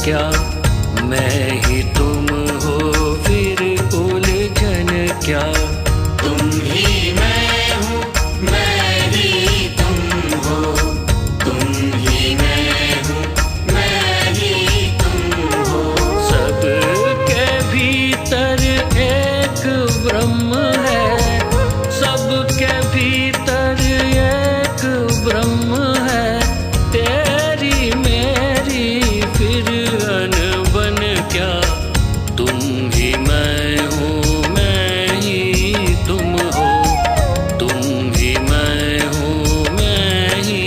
क्या, मैं ही तुम हो फिर उलझन क्या। तुम ही मैं हूँ, मैं ही तुम हो, तुम ही मैं हूँ, मैं ही तुम हो। सबके भीतर एक ब्रह्म है, सबके भीतर एक ब्रह्म है। तेरी मेरी फिर अनबन क्या, तुम ही मैं हूँ, मैं ही तुम हो, तुम ही मैं हूँ, मैं ही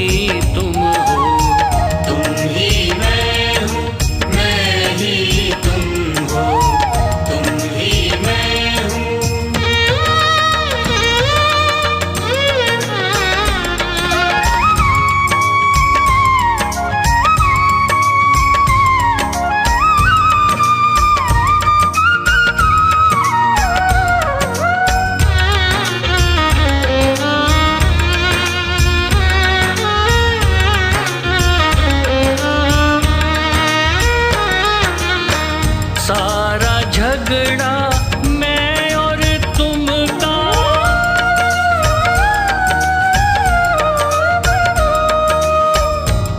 तुम हो। तुम ही मैं हूँ, मैं ही तुम हो, तुम ही मैं हूँ। सारा झगड़ा मैं और तुम का,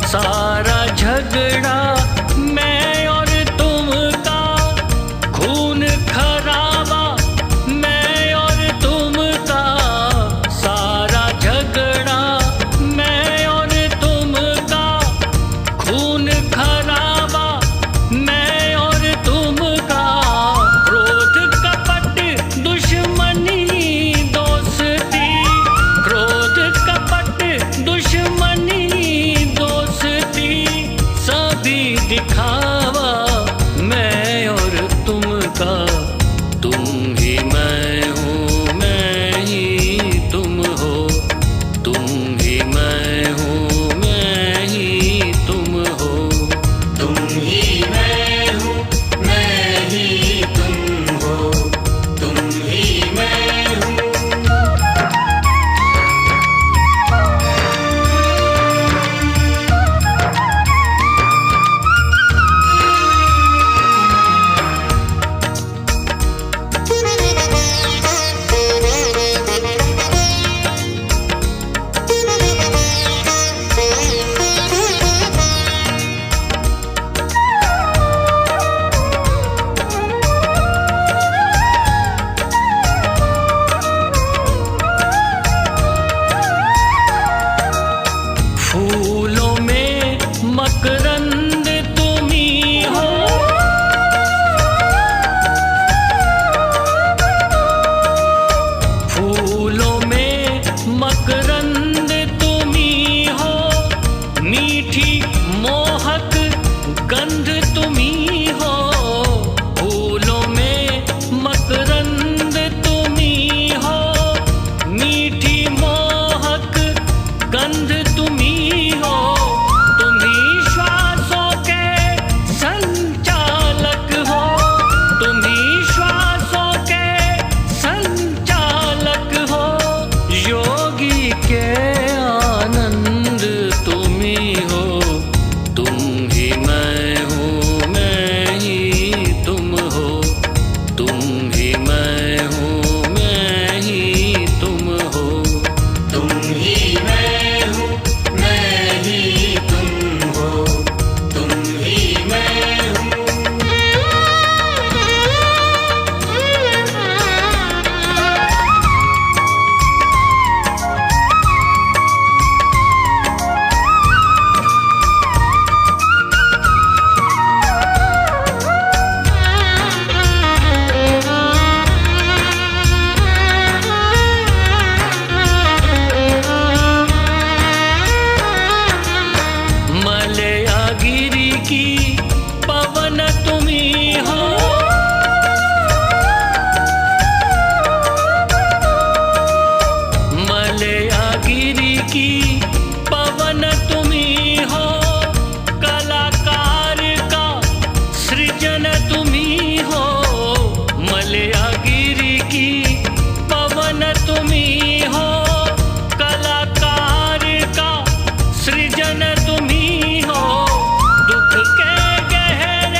सारा झगड़ा मैं और तुम का, खून खराबा मैं और तुम का। सारा झगड़ा मैं और तुम का, खून खराबा मैं और तुम का। क्रोध कपट दुश्मनी दोस्ती, क्रोध कपट दुश्मनी दोस्ती, सभी दिखावा मैं और तुम का। तुम ही मैं हूँ, मैं ही तुम हो, तुम ही मैं हूँ, मैं ही तुम हो। तुम ही मैं हूँ, मैं ही तुम हो, तुम ही मैं हूँ। फूलों में मकरंद तुम्ही हो, फूलों में मकरंद तुम्ही हो। मीठी मोहक गंध तुम्ही हो, फूलों में मकरंद तुम्ही हो। मीठी मोहक गंध तुम्ही हो। तुम्ही श्वासों के संचालक हो, तुम्ही श्वासों के संचालक हो। योगी के आनंद तुम्ही हो, तुम ही मैं हूँ, मैं ही तुम हो, तुम ही मैं हूँ, मैं ही तुम हो। तुम ही मैं हूँ, मैं ही तुम हो, तुम ही मैं हूँ। मलयागिरी की पवन तुम्ही हो, मलयागिरी की पवन तुम्ही हो। कलाकार का सृजन तुम्ही हो, मलयागिरी की पवन तुम्ही हो। कलाकार का सृजन तुम्ही हो। दुख के गहरे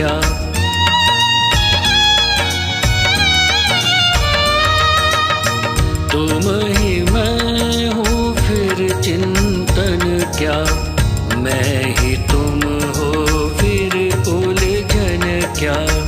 क्या। तुम ही मैं हूँ फिर चिंतन क्या, मैं ही तुम हो फिर उलझन क्या।